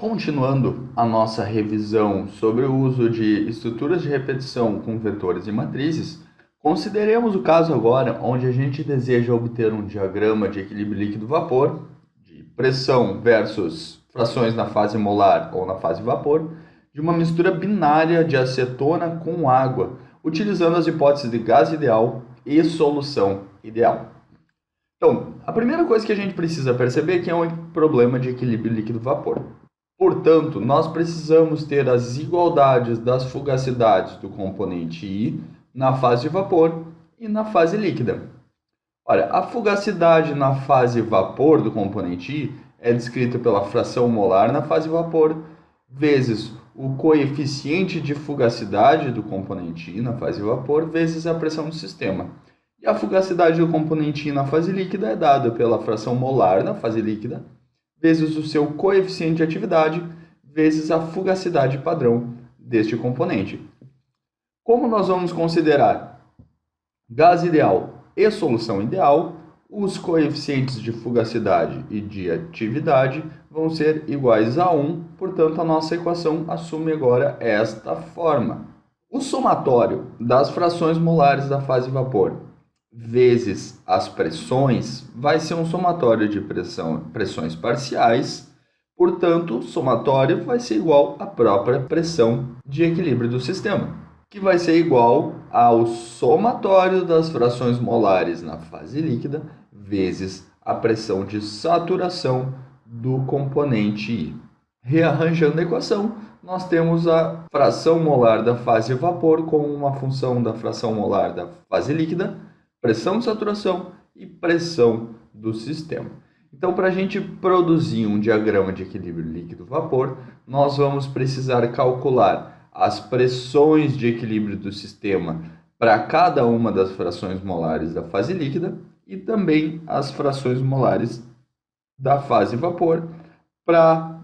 Continuando a nossa revisão sobre o uso de estruturas de repetição com vetores e matrizes, consideremos o caso agora onde a gente deseja obter um diagrama de equilíbrio líquido-vapor, de pressão versus frações na fase molar ou na fase vapor, de uma mistura binária de acetona com água, utilizando as hipóteses de gás ideal e solução ideal. Então, a primeira coisa que a gente precisa perceber é que é um problema de equilíbrio líquido-vapor. Portanto, nós precisamos ter as igualdades das fugacidades do componente I na fase de vapor e na fase líquida. Olha, a fugacidade na fase vapor do componente I é descrita pela fração molar na fase vapor, vezes o coeficiente de fugacidade do componente I na fase vapor, vezes a pressão do sistema. E a fugacidade do componente I na fase líquida é dada pela fração molar na fase líquida, vezes o seu coeficiente de atividade, vezes a fugacidade padrão deste componente. Como nós vamos considerar gás ideal e solução ideal, os coeficientes de fugacidade e de atividade vão ser iguais a 1, portanto a nossa equação assume agora esta forma. O somatório das frações molares da fase vapor vezes as pressões vai ser um somatório de pressões parciais, portanto, o somatório vai ser igual à própria pressão de equilíbrio do sistema, que vai ser igual ao somatório das frações molares na fase líquida vezes a pressão de saturação do componente I. Rearranjando a equação, nós temos a fração molar da fase vapor como uma função da fração molar da fase líquida, pressão de saturação e pressão do sistema. Então, para a gente produzir um diagrama de equilíbrio líquido-vapor, nós vamos precisar calcular as pressões de equilíbrio do sistema para cada uma das frações molares da fase líquida e também as frações molares da fase vapor para a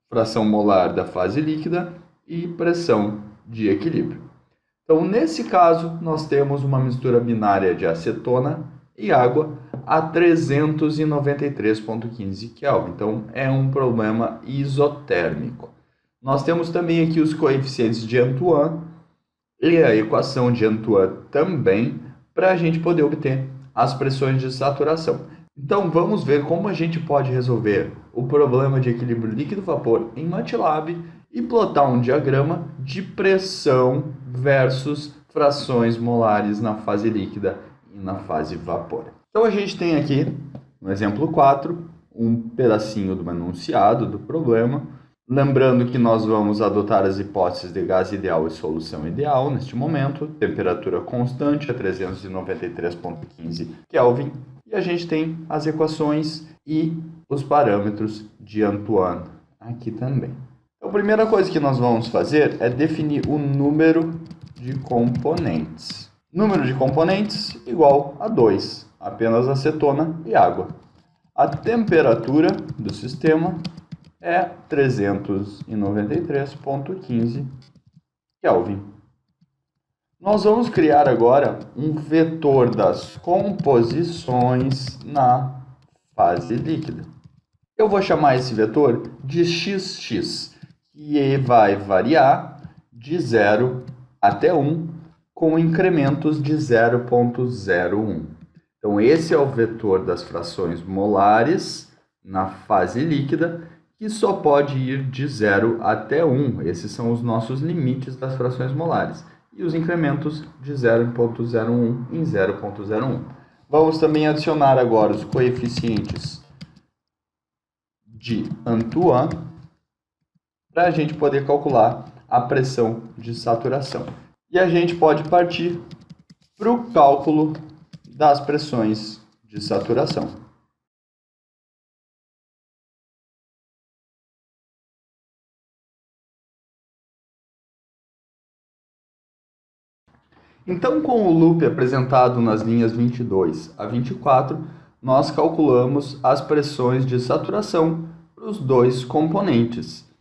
fração molar da fase líquida e pressão de equilíbrio. Então, nesse caso, nós temos uma mistura binária de acetona e água a 393,15 Kelvin. Então, é um problema isotérmico. Nós temos também aqui os coeficientes de Antoine e a equação de Antoine também, para a gente poder obter as pressões de saturação. Então, vamos ver como a gente pode resolver o problema de equilíbrio líquido-vapor em MATLAB e plotar um diagrama de pressão versus frações molares na fase líquida e na fase vapor. Então, a gente tem aqui, no exemplo 4, um pedacinho do enunciado do problema. Lembrando que nós vamos adotar as hipóteses de gás ideal e solução ideal neste momento. Temperatura constante a 393,15 Kelvin. E a gente tem as equações e os parâmetros de Antoine aqui também. Então, a primeira coisa que nós vamos fazer é definir o número de componentes. Número de componentes igual a 2, apenas acetona e água. A temperatura do sistema é 393,15 Kelvin. Nós vamos criar agora um vetor das composições na fase líquida. Eu vou chamar esse vetor de XX, que vai variar de 0 até 1, com incrementos de 0,01. Então, esse é o vetor das frações molares na fase líquida, que só pode ir de 0 até 1. Esses são os nossos limites das frações molares. E os incrementos de 0,01 em 0,01. Vamos também adicionar agora os coeficientes de Antoine para a gente poder calcular a pressão de saturação. E a gente pode partir para o cálculo das pressões de saturação. Então, com o loop apresentado nas linhas 22 a 24, nós calculamos as pressões de saturação para os dois componentes.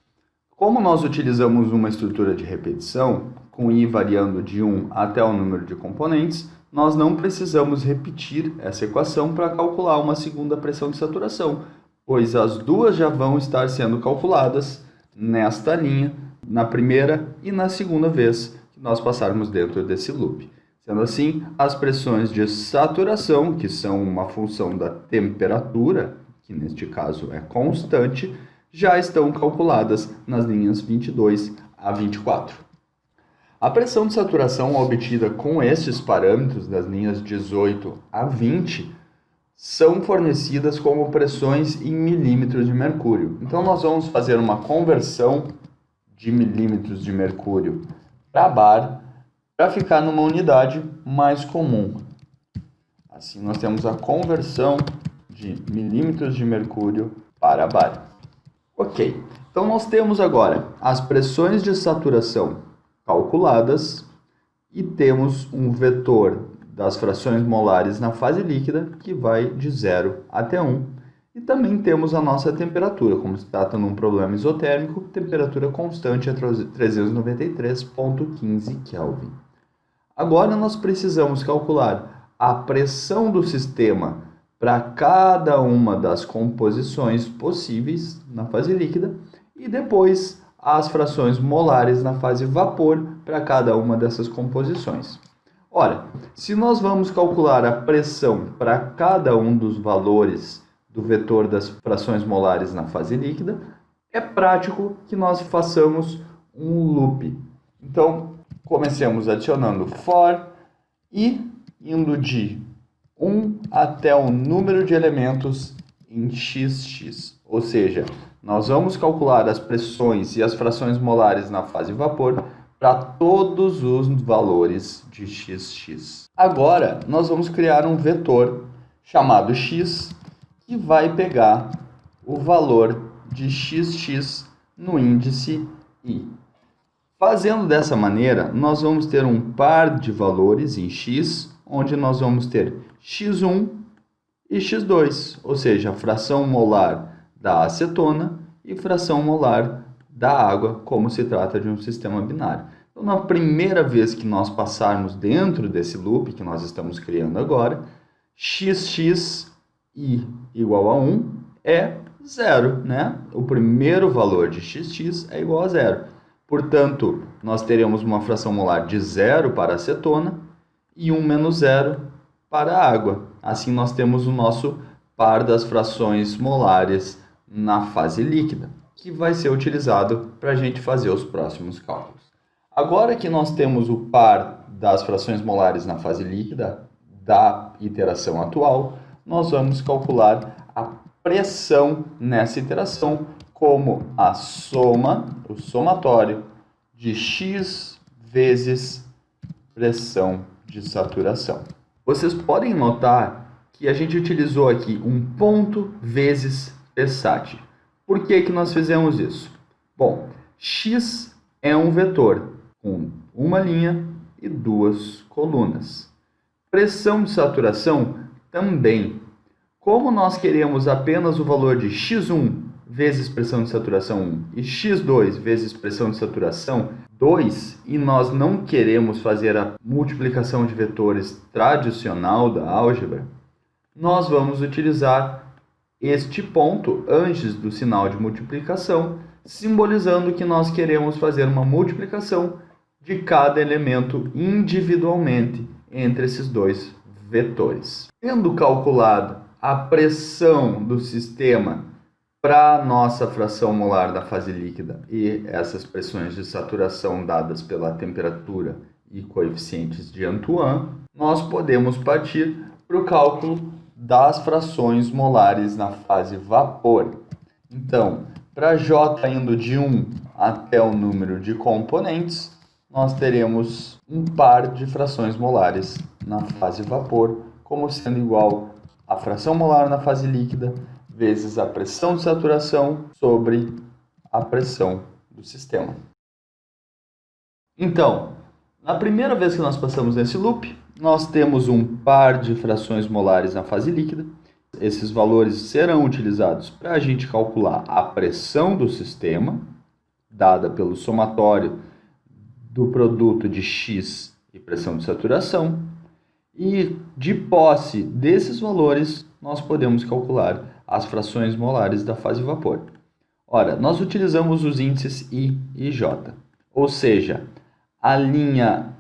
Como nós utilizamos uma estrutura de repetição, com I variando de 1 até o número de componentes, nós não precisamos repetir essa equação para calcular uma segunda pressão de saturação, pois as duas já vão estar sendo calculadas nesta linha, na primeira e na segunda vez que nós passarmos dentro desse loop. Sendo assim, as pressões de saturação, que são uma função da temperatura, que neste caso é constante, já estão calculadas nas linhas 22 a 24. A pressão de saturação obtida com estes parâmetros das linhas 18 a 20 são fornecidas como pressões em milímetros de mercúrio. Então, nós vamos fazer uma conversão de milímetros de mercúrio para bar, para ficar numa unidade mais comum. Assim, nós temos a conversão de milímetros de mercúrio para bar. Ok, então nós temos agora as pressões de saturação calculadas e temos um vetor das frações molares na fase líquida que vai de 0 até 1. E também temos a nossa temperatura, como se trata de um problema isotérmico, temperatura constante a 393,15 Kelvin. Agora nós precisamos calcular a pressão do sistema para cada uma das composições possíveis na fase líquida e depois as frações molares na fase vapor para cada uma dessas composições. Ora, se nós vamos calcular a pressão para cada um dos valores do vetor das frações molares na fase líquida, é prático que nós façamos um loop. Então, comecemos adicionando for e indo de 1 até o número de elementos em xx. Ou seja, nós vamos calcular as pressões e as frações molares na fase vapor para todos os valores de xx. Agora, nós vamos criar um vetor chamado x, que vai pegar o valor de xx no índice i. Fazendo dessa maneira, nós vamos ter um par de valores em x, onde nós vamos ter x1 e x2, ou seja, a fração molar da acetona e fração molar da água, como se trata de um sistema binário. Então, na primeira vez que nós passarmos dentro desse loop que nós estamos criando agora, xxi igual a 1 é 0, né? O primeiro valor de xx é igual a 0. Portanto, nós teremos uma fração molar de 0 para a acetona e 1 menos 0 para a água. Assim, nós temos o nosso par das frações molares na fase líquida, que vai ser utilizado para a gente fazer os próximos cálculos. Agora que nós temos o par das frações molares na fase líquida da iteração atual, nós vamos calcular a pressão nessa iteração como a soma, o somatório de x vezes pressão de saturação. Vocês podem notar que a gente utilizou aqui um ponto vezes Psat. Por que que nós fizemos isso? Bom, x é um vetor com uma linha e duas colunas. Pressão de saturação também. Como nós queremos apenas o valor de x1 vezes pressão de saturação 1 e x2 vezes pressão de saturação 2, e nós não queremos fazer a multiplicação de vetores tradicional da álgebra, nós vamos utilizar este ponto antes do sinal de multiplicação, simbolizando que nós queremos fazer uma multiplicação de cada elemento individualmente entre esses dois vetores. Tendo calculado a pressão do sistema para a nossa fração molar da fase líquida e essas pressões de saturação dadas pela temperatura e coeficientes de Antoine, nós podemos partir para o cálculo das frações molares na fase vapor. Então, para J indo de 1 até o número de componentes, nós teremos um par de frações molares na fase vapor, como sendo igual a fração molar na fase líquida vezes a pressão de saturação sobre a pressão do sistema. Então, na primeira vez que nós passamos nesse loop, nós temos um par de frações molares na fase líquida. Esses valores serão utilizados para a gente calcular a pressão do sistema, dada pelo somatório do produto de x e pressão de saturação. E, de posse desses valores, nós podemos calcular as frações molares da fase vapor. Ora, nós utilizamos os índices I e J, ou seja, a linha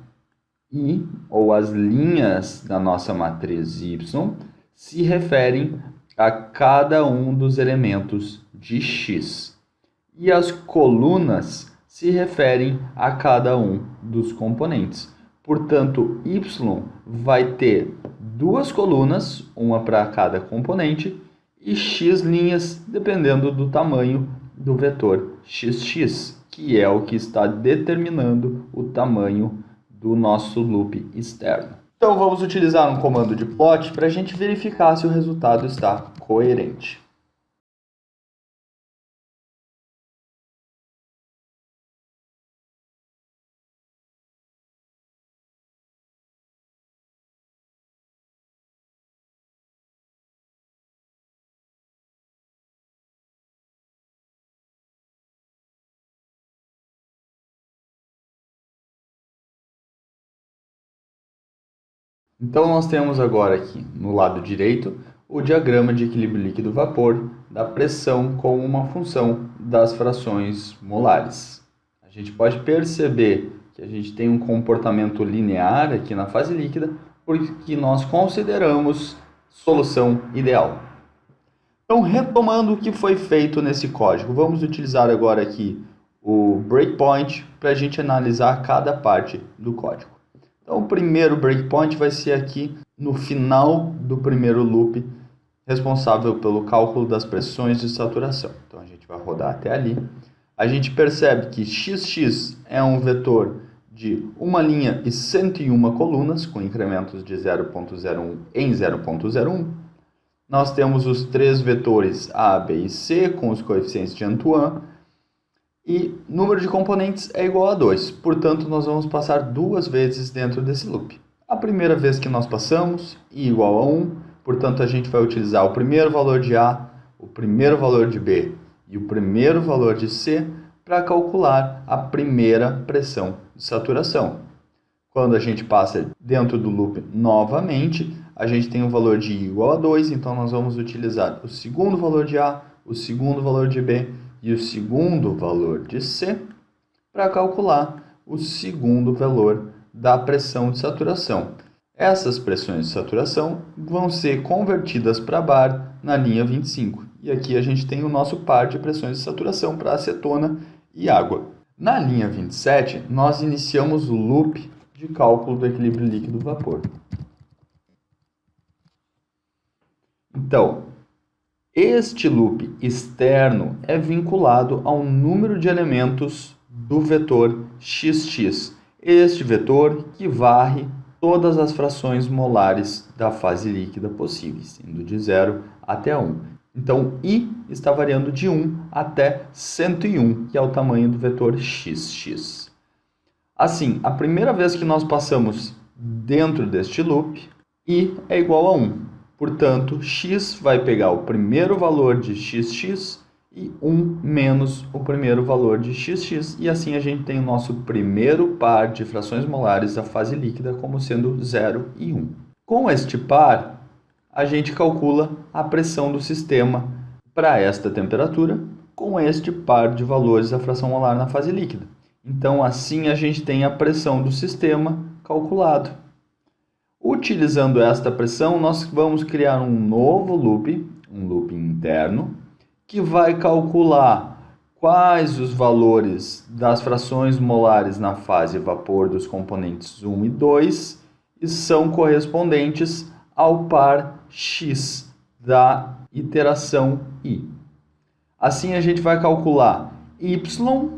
I, ou as linhas da nossa matriz Y, se referem a cada um dos elementos de X. E as colunas se referem a cada um dos componentes. Portanto, Y vai ter duas colunas, uma para cada componente, e X linhas, dependendo do tamanho do vetor XX, que é o que está determinando o tamanho do nosso loop externo. Então vamos utilizar um comando de plot para a gente verificar se o resultado está coerente. Então nós temos agora aqui, no lado direito, o diagrama de equilíbrio líquido-vapor da pressão com uma função das frações molares. A gente pode perceber que a gente tem um comportamento linear aqui na fase líquida, porque nós consideramos solução ideal. Então, retomando o que foi feito nesse código, vamos utilizar agora aqui o breakpoint para a gente analisar cada parte do código. Então, o primeiro breakpoint vai ser aqui no final do primeiro loop, responsável pelo cálculo das pressões de saturação. Então, a gente vai rodar até ali. A gente percebe que XX é um vetor de uma linha e 101 colunas, com incrementos de 0.01 em 0.01. Nós temos os três vetores A, B e C, com os coeficientes de Antoine. E número de componentes é igual a 2, portanto nós vamos passar duas vezes dentro desse loop. A primeira vez que nós passamos, I igual a 1, portanto a gente vai utilizar o primeiro valor de A, o primeiro valor de B e o primeiro valor de C para calcular a primeira pressão de saturação. Quando a gente passa dentro do loop novamente, a gente tem o valor de I igual a 2, então nós vamos utilizar o segundo valor de A, o segundo valor de B e o segundo valor de C para calcular o segundo valor da pressão de saturação. Essas pressões de saturação vão ser convertidas para bar na linha 25. E aqui a gente tem o nosso par de pressões de saturação para acetona e água. Na linha 27, nós iniciamos o loop de cálculo do equilíbrio líquido-vapor. Então, este loop externo é vinculado ao número de elementos do vetor XX. Este vetor que varre todas as frações molares da fase líquida possíveis, indo de 0 até 1. Então, I está variando de 1 até 101, que é o tamanho do vetor XX. Assim, a primeira vez que nós passamos dentro deste loop, I é igual a 1. Portanto, x vai pegar o primeiro valor de xx e 1 menos o primeiro valor de xx. E assim a gente tem o nosso primeiro par de frações molares da fase líquida como sendo 0 e 1. Com este par, a gente calcula a pressão do sistema para esta temperatura com este par de valores da fração molar na fase líquida. Então, assim a gente tem a pressão do sistema calculado. Utilizando esta pressão, nós vamos criar um novo loop, um loop interno, que vai calcular quais os valores das frações molares na fase vapor dos componentes 1 e 2 e são correspondentes ao par X da iteração I. Assim, a gente vai calcular Y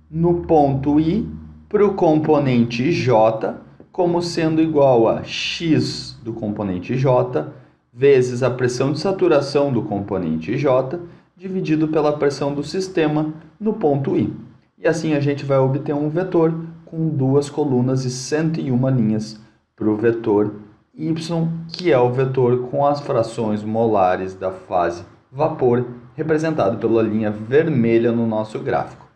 no ponto I para o componente J, como sendo igual a x do componente J vezes a pressão de saturação do componente J dividido pela pressão do sistema no ponto I. E assim a gente vai obter um vetor com duas colunas e 101 linhas para o vetor Y, que é o vetor com as frações molares da fase vapor, representado pela linha vermelha no nosso gráfico.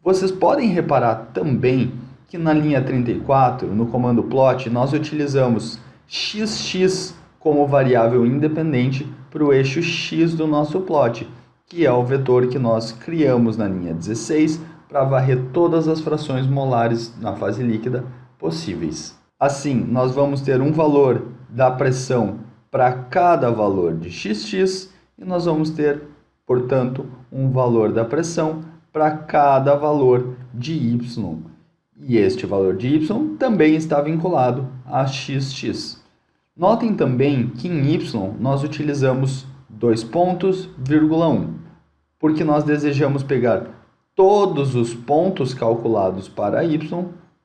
Vocês podem reparar também que na linha 34, no comando plot, nós utilizamos xx como variável independente para o eixo x do nosso plot. que é o vetor que nós criamos na linha 16 para varrer todas as frações molares na fase líquida possíveis. Assim, nós vamos ter um valor da pressão para cada valor de xx e nós vamos ter, portanto, um valor da pressão para cada valor de y. E este valor de y também está vinculado a xx. Notem também que em y nós utilizamos 2 pontos, vírgula 1, porque nós desejamos pegar todos os pontos calculados para y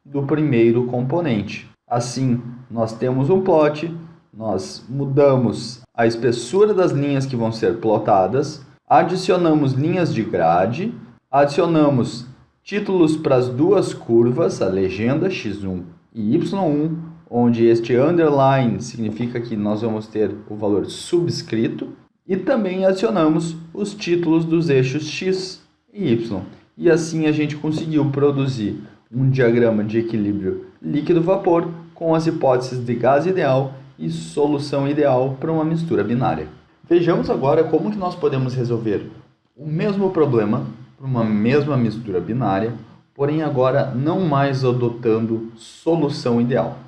do primeiro componente. Assim, nós temos um plot, nós mudamos a espessura das linhas que vão ser plotadas, adicionamos linhas de grade, adicionamos títulos para as duas curvas, a legenda x1 e y1, onde este underline significa que nós vamos ter o valor subscrito, e também adicionamos os títulos dos eixos x e y. E assim a gente conseguiu produzir um diagrama de equilíbrio líquido-vapor com as hipóteses de gás ideal e solução ideal para uma mistura binária. Vejamos agora como que nós podemos resolver o mesmo problema para uma mesma mistura binária, porém agora não mais adotando solução ideal.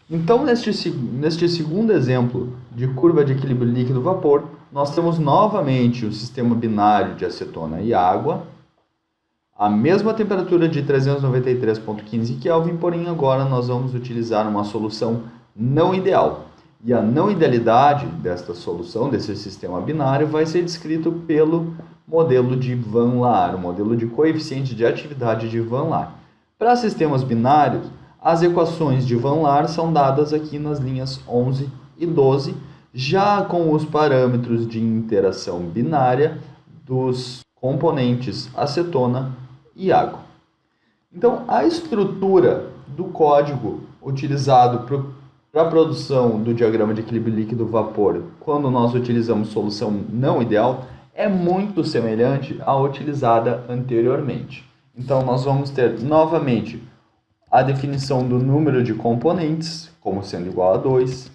Então, neste segundo exemplo de curva de equilíbrio líquido-vapor, nós temos novamente o sistema binário de acetona e água, a mesma temperatura de 393,15 Kelvin, porém agora nós vamos utilizar uma solução não ideal. E a não idealidade desta solução, desse sistema binário, vai ser descrito pelo modelo de Van Laar, o modelo de coeficiente de atividade de Van Laar. Para sistemas binários, as equações de Van Laar são dadas aqui nas linhas 11 e 12, já com os parâmetros de interação binária dos componentes acetona e água. Então, a estrutura do código utilizado para a produção do diagrama de equilíbrio líquido-vapor, quando nós utilizamos solução não ideal, é muito semelhante à utilizada anteriormente. Então, nós vamos ter novamente a definição do número de componentes, como sendo igual a 2,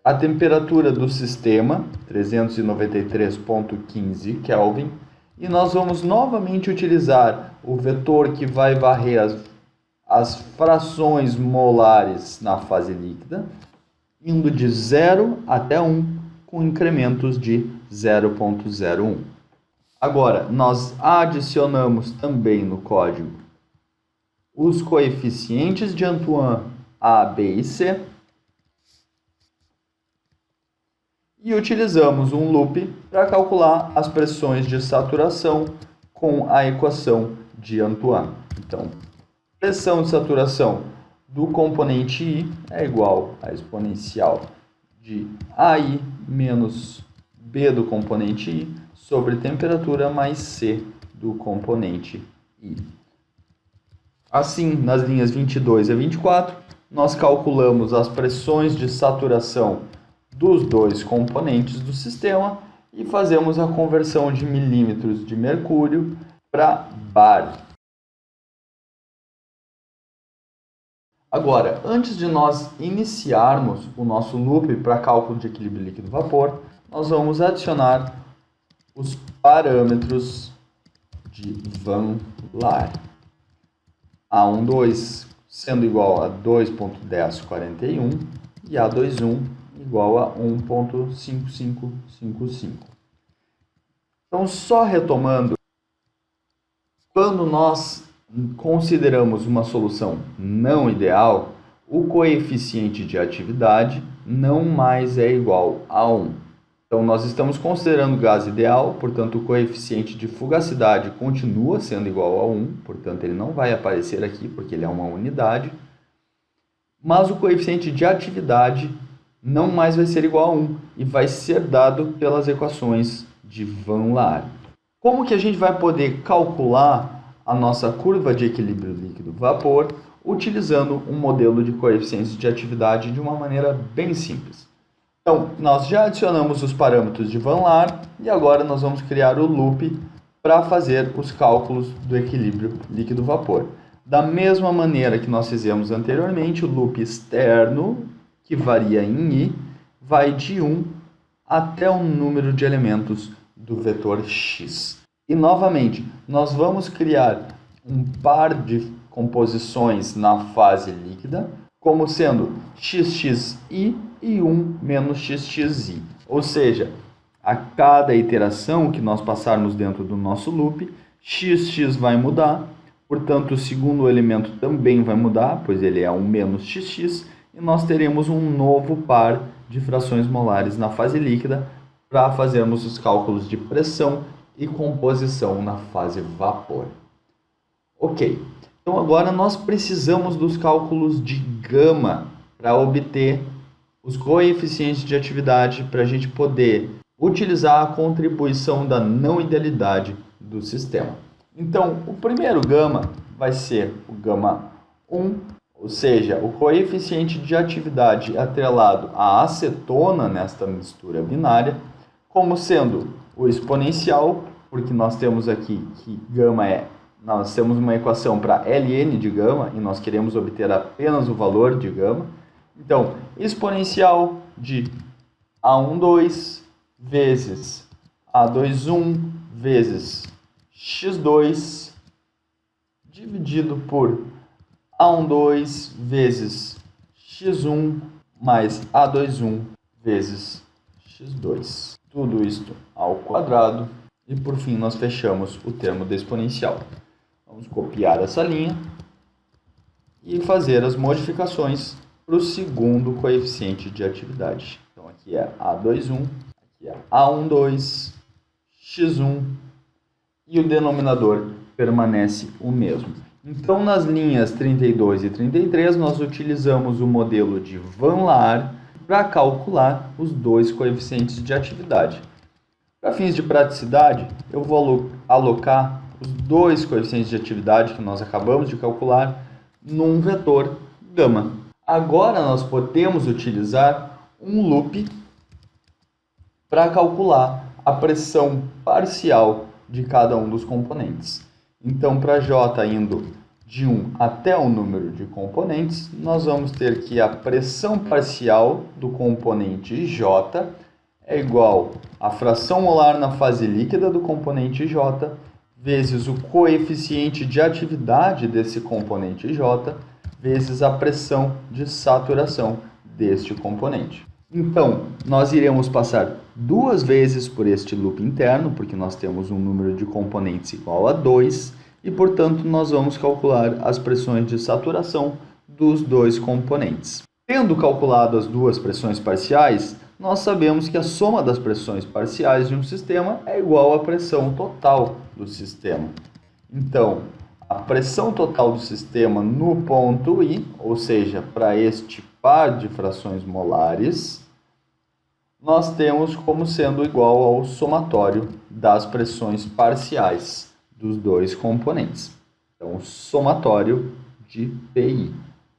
a temperatura do sistema, 393,15 Kelvin, e nós vamos novamente utilizar o vetor que vai varrer as frações molares na fase líquida, indo de 0 até 1, com incrementos de 0,01. Agora, nós adicionamos também no código os coeficientes de Antoine A, B e C e utilizamos um loop para calcular as pressões de saturação com a equação de Antoine. Então, pressão de saturação do componente I é igual a exponencial de AI menos B do componente I sobre temperatura mais C do componente I. Assim, nas linhas 22 a 24, nós calculamos as pressões de saturação dos dois componentes do sistema e fazemos a conversão de milímetros de mercúrio para bar. Agora, antes de nós iniciarmos o nosso loop para cálculo de equilíbrio líquido-vapor, nós vamos adicionar os parâmetros de Van Laar. A12 sendo igual a 2.1041 e A21 igual a 1.5555. Então, só retomando, quando nós consideramos uma solução não ideal, o coeficiente de atividade não mais é igual a 1. Então, nós estamos considerando gás ideal, portanto, o coeficiente de fugacidade continua sendo igual a 1, portanto, ele não vai aparecer aqui, porque ele é uma unidade. Mas o coeficiente de atividade não mais vai ser igual a 1 e vai ser dado pelas equações de Van Laar. Como que a gente vai poder calcular a nossa curva de equilíbrio líquido-vapor utilizando um modelo de coeficientes de atividade de uma maneira bem simples? Então, nós já adicionamos os parâmetros de Van Laar e agora nós vamos criar o loop para fazer os cálculos do equilíbrio líquido-vapor. Da mesma maneira que nós fizemos anteriormente, o loop externo, que varia em I, vai de 1 até o número de elementos do vetor x. E novamente, nós vamos criar um par de composições na fase líquida, como sendo xxi e 1 menos xxi. Ou seja, a cada iteração que nós passarmos dentro do nosso loop, xx vai mudar, portanto o segundo elemento também vai mudar, pois ele é 1 menos xx, e nós teremos um novo par de frações molares na fase líquida para fazermos os cálculos de pressão e composição na fase vapor. Ok, então agora nós precisamos dos cálculos de gama para obter os coeficientes de atividade para a gente poder utilizar a contribuição da não idealidade do sistema. Então, o primeiro gama vai ser o gama 1, ou seja, o coeficiente de atividade atrelado à acetona nesta mistura binária, como sendo o exponencial, porque nós temos aqui que gama nós temos uma equação para ln de gama e nós queremos obter apenas o valor de gama. Então, exponencial de A12 vezes A21 vezes x2 dividido por A12 vezes x1 mais A21 vezes x2. Tudo isto ao quadrado. E por fim nós fechamos o termo da exponencial. Vamos copiar essa linha e fazer as modificações para o segundo coeficiente de atividade. Então aqui é A21, aqui é A12, x1 e o denominador permanece o mesmo. Então nas linhas 32 e 33 nós utilizamos o modelo de Van Laar para calcular os dois coeficientes de atividade. Para fins de praticidade, eu vou alocar os dois coeficientes de atividade que nós acabamos de calcular num vetor gama. Agora nós podemos utilizar um loop para calcular a pressão parcial de cada um dos componentes. Então, para J indo de 1 até o número de componentes, nós vamos ter que a pressão parcial do componente J é igual à fração molar na fase líquida do componente J vezes o coeficiente de atividade desse componente J vezes a pressão de saturação deste componente. Então, nós iremos passar duas vezes por este loop interno, porque nós temos um número de componentes igual a 2, e, portanto, nós vamos calcular as pressões de saturação dos dois componentes. Tendo calculado as duas pressões parciais, nós sabemos que a soma das pressões parciais de um sistema é igual à pressão total do sistema. Então, a pressão total do sistema no ponto I, ou seja, para este par de frações molares, nós temos como sendo igual ao somatório das pressões parciais dos dois componentes. Então, somatório de PI.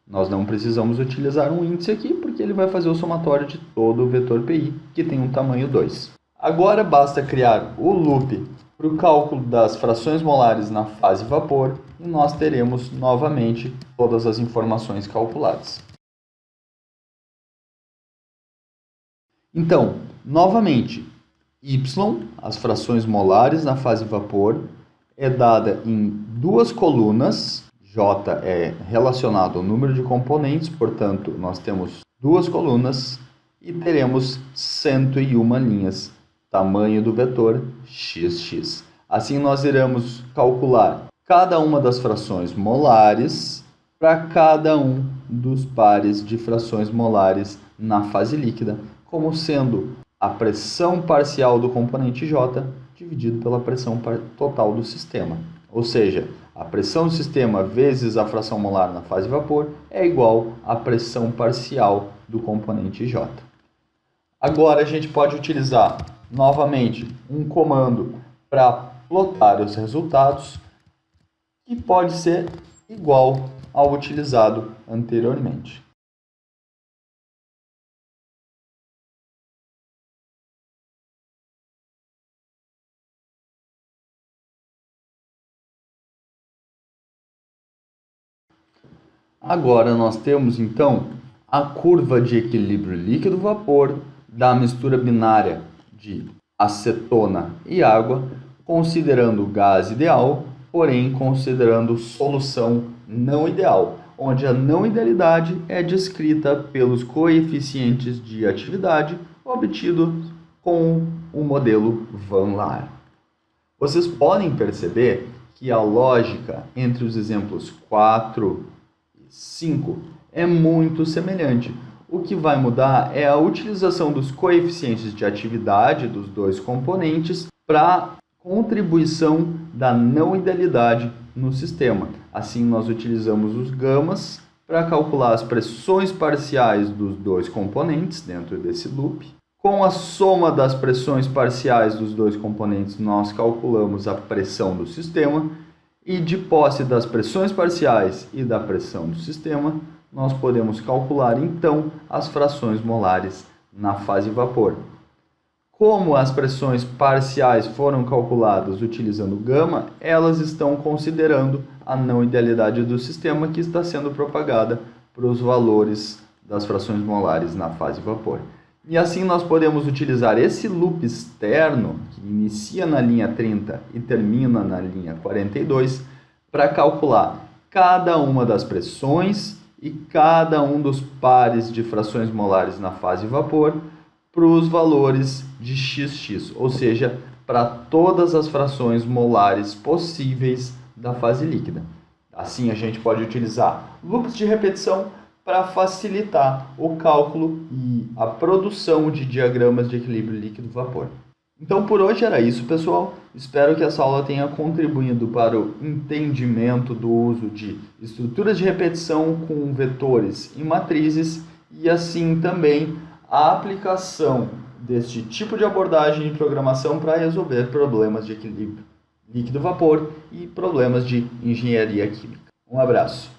Nós não precisamos utilizar um índice aqui, porque ele vai fazer o somatório de todo o vetor PI, que tem um tamanho 2. Agora basta criar o loop para o cálculo das frações molares na fase vapor, e nós teremos novamente todas as informações calculadas. Então, novamente, Y, as frações molares na fase vapor, é dada em duas colunas. J é relacionado ao número de componentes, portanto, nós temos duas colunas e teremos 101 linhas, tamanho do vetor xx. Assim, nós iremos calcular cada uma das frações molares para cada um dos pares de frações molares na fase líquida, como sendo a pressão parcial do componente J dividido pela pressão total do sistema. Ou seja, a pressão do sistema vezes a fração molar na fase vapor é igual à pressão parcial do componente J. Agora a gente pode utilizar novamente um comando para plotar os resultados, que pode ser igual ao utilizado anteriormente. Agora nós temos então a curva de equilíbrio líquido-vapor da mistura binária de acetona e água, considerando gás ideal, porém considerando solução não ideal, onde a não idealidade é descrita pelos coeficientes de atividade obtidos com o modelo Van Laer. Vocês podem perceber que a lógica entre os exemplos 4 e 5 é muito semelhante. O que vai mudar é a utilização dos coeficientes de atividade dos dois componentes para contribuição da não idealidade no sistema. Assim, nós utilizamos os gamas para calcular as pressões parciais dos dois componentes dentro desse loop. Com a soma das pressões parciais dos dois componentes, nós calculamos a pressão do sistema. E de posse das pressões parciais e da pressão do sistema, nós podemos calcular então as frações molares na fase vapor. Como as pressões parciais foram calculadas utilizando gama, elas estão considerando a não idealidade do sistema que está sendo propagada para os valores das frações molares na fase vapor. E assim nós podemos utilizar esse loop externo, que inicia na linha 30 e termina na linha 42, para calcular cada uma das pressões e cada um dos pares de frações molares na fase vapor para os valores de XX, ou seja, para todas as frações molares possíveis da fase líquida. Assim a gente pode utilizar loops de repetição para facilitar o cálculo e a produção de diagramas de equilíbrio líquido-vapor. Então por hoje era isso, pessoal. Espero que essa aula tenha contribuído para o entendimento do uso de estruturas de repetição com vetores e matrizes e assim também a aplicação deste tipo de abordagem de programação para resolver problemas de equilíbrio líquido-vapor e problemas de engenharia química. Um abraço.